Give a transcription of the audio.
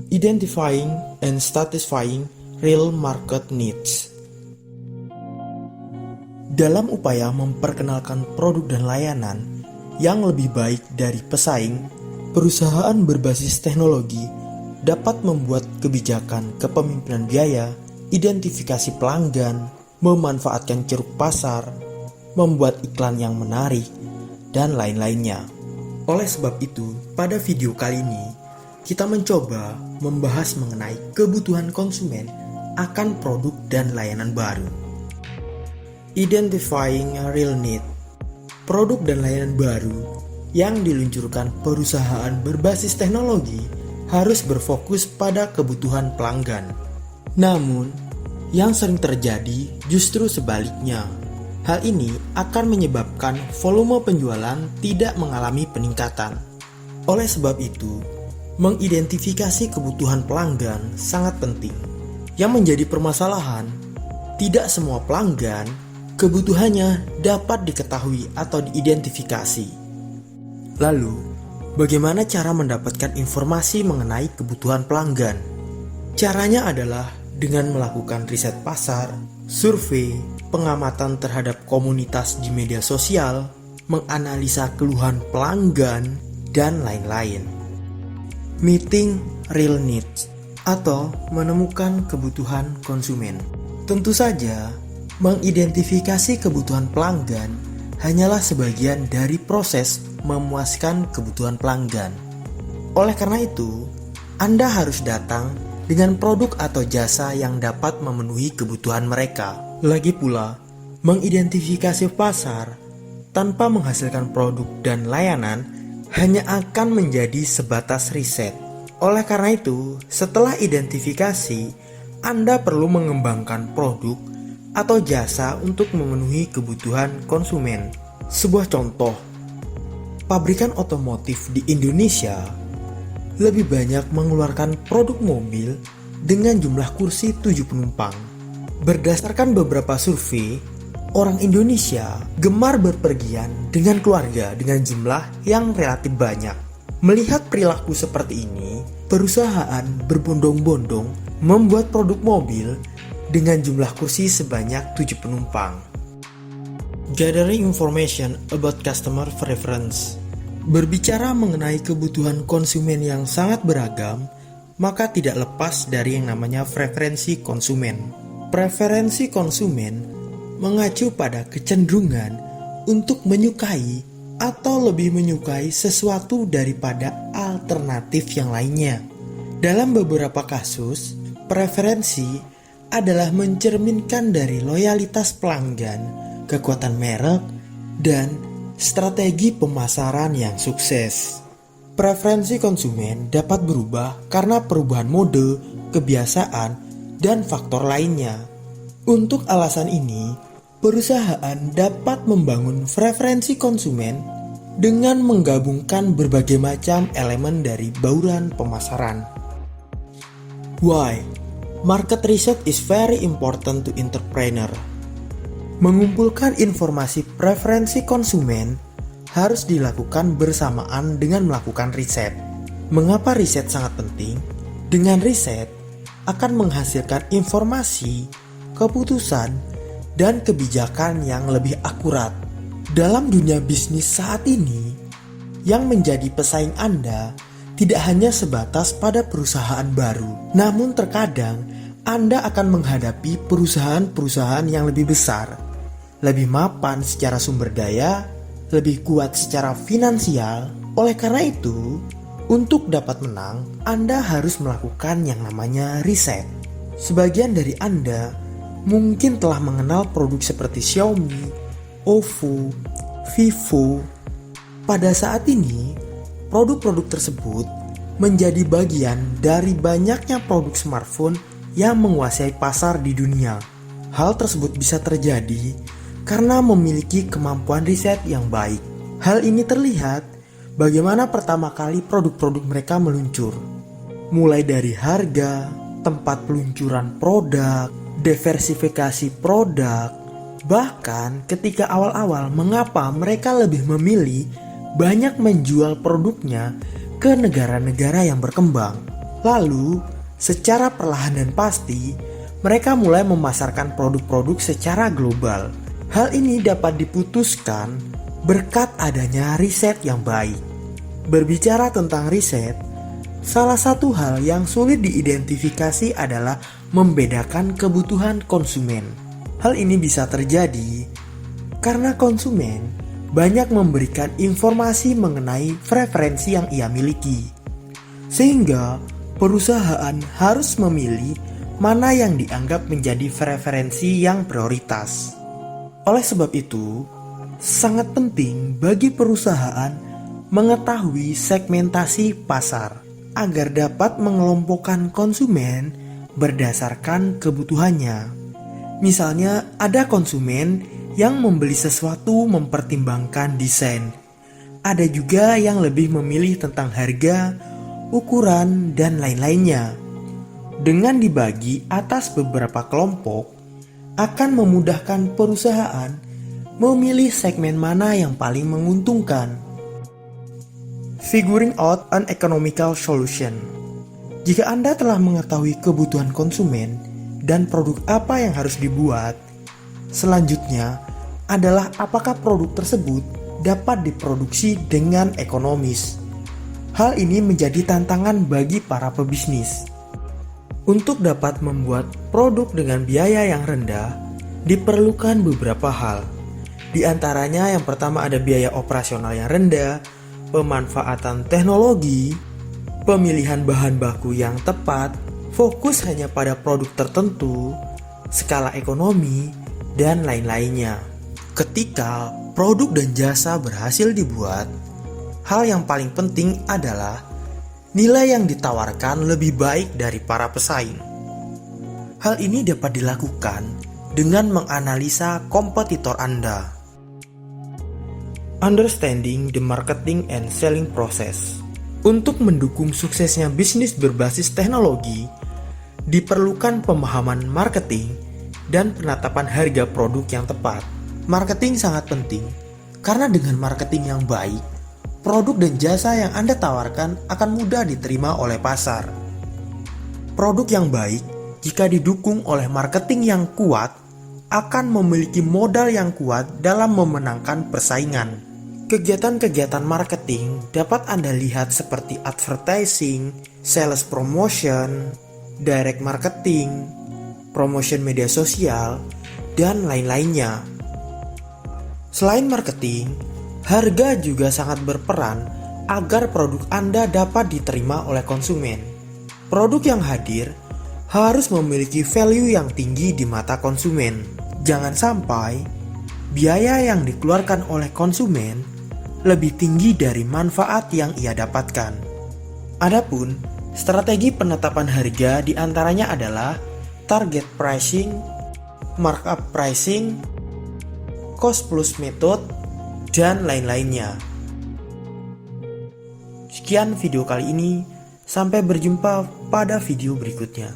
Identifying and satisfying real market needs. Dalam upaya memperkenalkan produk dan layanan yang lebih baik dari pesaing, perusahaan berbasis teknologi dapat membuat kebijakan kepemimpinan biaya, identifikasi pelanggan, memanfaatkan ceruk pasar, membuat iklan yang menarik, dan lain-lainnya. Oleh sebab itu, pada video kali ini, kita mencoba membahas mengenai kebutuhan konsumen akan produk dan layanan baru. Identifying a real need. Produk dan layanan baru yang diluncurkan perusahaan berbasis teknologi harus berfokus pada kebutuhan pelanggan. Namun, yang sering terjadi justru sebaliknya. Hal ini akan menyebabkan volume penjualan tidak mengalami peningkatan. Oleh sebab itu, mengidentifikasi kebutuhan pelanggan sangat penting. Yang menjadi permasalahan, tidak semua pelanggan kebutuhannya dapat diketahui atau diidentifikasi. Lalu, bagaimana cara mendapatkan informasi mengenai kebutuhan pelanggan? Caranya adalah dengan melakukan riset pasar, survei, pengamatan terhadap komunitas di media sosial, menganalisa keluhan pelanggan, dan lain-lain. Meeting real needs atau menemukan kebutuhan konsumen. Tentu saja, mengidentifikasi kebutuhan pelanggan hanyalah sebagian dari proses memuaskan kebutuhan pelanggan. Oleh karena itu, Anda harus datang dengan produk atau jasa yang dapat memenuhi kebutuhan mereka. Lagi pula, mengidentifikasi pasar tanpa menghasilkan produk dan layanan hanya akan menjadi sebatas riset. Oleh karena itu, setelah identifikasi, Anda perlu mengembangkan produk atau jasa untuk memenuhi kebutuhan konsumen. Sebuah contoh, pabrikan otomotif di Indonesia lebih banyak mengeluarkan produk mobil dengan jumlah kursi 7 penumpang. Berdasarkan beberapa survei, orang Indonesia gemar berpergian dengan keluarga dengan jumlah yang relatif banyak. Melihat perilaku seperti ini, perusahaan berbondong-bondong membuat produk mobil dengan jumlah kursi sebanyak 7 penumpang. Gathering information about customer preference. Berbicara mengenai kebutuhan konsumen yang sangat beragam, maka tidak lepas dari yang namanya preferensi konsumen. Preferensi konsumen mengacu pada kecenderungan untuk menyukai atau lebih menyukai sesuatu daripada alternatif yang lainnya. Dalam beberapa kasus, preferensi adalah mencerminkan dari loyalitas pelanggan, kekuatan merek, dan strategi pemasaran yang sukses. Preferensi konsumen dapat berubah karena perubahan mode, kebiasaan, dan faktor lainnya. Untuk alasan ini, perusahaan dapat membangun preferensi konsumen dengan menggabungkan berbagai macam elemen dari bauran pemasaran. Why? Market research is very important to entrepreneur. Mengumpulkan informasi preferensi konsumen harus dilakukan bersamaan dengan melakukan riset. Mengapa riset sangat penting? Dengan riset akan menghasilkan informasi, keputusan, dan kebijakan yang lebih akurat. Dalam dunia bisnis saat ini, yang menjadi pesaing Anda tidak hanya sebatas pada perusahaan baru, namun terkadang Anda akan menghadapi perusahaan-perusahaan yang lebih besar, lebih mapan secara sumber daya, lebih kuat secara finansial. Oleh karena itu, untuk dapat menang, Anda harus melakukan yang namanya riset. Sebagian dari Anda mungkin telah mengenal produk seperti Xiaomi, OVO, Vivo. Pada saat ini, produk-produk tersebut menjadi bagian dari banyaknya produk smartphone yang menguasai pasar di dunia. Hal tersebut bisa terjadi karena memiliki kemampuan riset yang baik. Hal ini terlihat bagaimana pertama kali produk-produk mereka meluncur. Mulai dari harga, tempat peluncuran produk, diversifikasi produk, bahkan ketika awal-awal mengapa mereka lebih memilih banyak menjual produknya ke negara-negara yang berkembang. Lalu, secara perlahan dan pasti, mereka mulai memasarkan produk-produk secara global. Hal ini dapat diputuskan berkat adanya riset yang baik. Berbicara tentang riset, salah satu hal yang sulit diidentifikasi adalah membedakan kebutuhan konsumen. Hal ini bisa terjadi karena konsumen banyak memberikan informasi mengenai preferensi yang ia miliki, sehingga perusahaan harus memilih mana yang dianggap menjadi preferensi yang prioritas. Oleh sebab itu, sangat penting bagi perusahaan mengetahui segmentasi pasar agar dapat mengelompokkan konsumen berdasarkan kebutuhannya. Misalnya, ada konsumen yang membeli sesuatu mempertimbangkan desain. Ada juga yang lebih memilih tentang harga, ukuran, dan lain-lainnya. Dengan dibagi atas beberapa kelompok, akan memudahkan perusahaan memilih segmen mana yang paling menguntungkan. Figuring out an economical solution. Jika Anda telah mengetahui kebutuhan konsumen dan produk apa yang harus dibuat, selanjutnya adalah apakah produk tersebut dapat diproduksi dengan ekonomis. Hal ini menjadi tantangan bagi para pebisnis. Untuk dapat membuat produk dengan biaya yang rendah, diperlukan beberapa hal. Di antaranya yang pertama ada biaya operasional yang rendah, pemanfaatan teknologi, pemilihan bahan baku yang tepat, fokus hanya pada produk tertentu, skala ekonomi, dan lain-lainnya. Ketika produk dan jasa berhasil dibuat, hal yang paling penting adalah nilai yang ditawarkan lebih baik dari para pesaing. Hal ini dapat dilakukan dengan menganalisa kompetitor Anda. Understanding the marketing and selling process. Untuk mendukung suksesnya bisnis berbasis teknologi, diperlukan pemahaman marketing dan penetapan harga produk yang tepat. Marketing sangat penting karena dengan marketing yang baik, produk dan jasa yang Anda tawarkan akan mudah diterima oleh pasar. Produk yang baik, jika didukung oleh marketing yang kuat, akan memiliki modal yang kuat dalam memenangkan persaingan. Kegiatan-kegiatan marketing dapat Anda lihat seperti advertising, sales promotion, direct marketing, promotion media sosial, dan lain-lainnya. Selain marketing, harga juga sangat berperan agar produk Anda dapat diterima oleh konsumen. Produk yang hadir harus memiliki value yang tinggi di mata konsumen. Jangan sampai biaya yang dikeluarkan oleh konsumen lebih tinggi dari manfaat yang ia dapatkan. Adapun strategi penetapan harga diantaranya adalah target pricing, markup pricing, cost plus method, dan lain-lainnya. Sekian video kali ini, sampai berjumpa pada video berikutnya.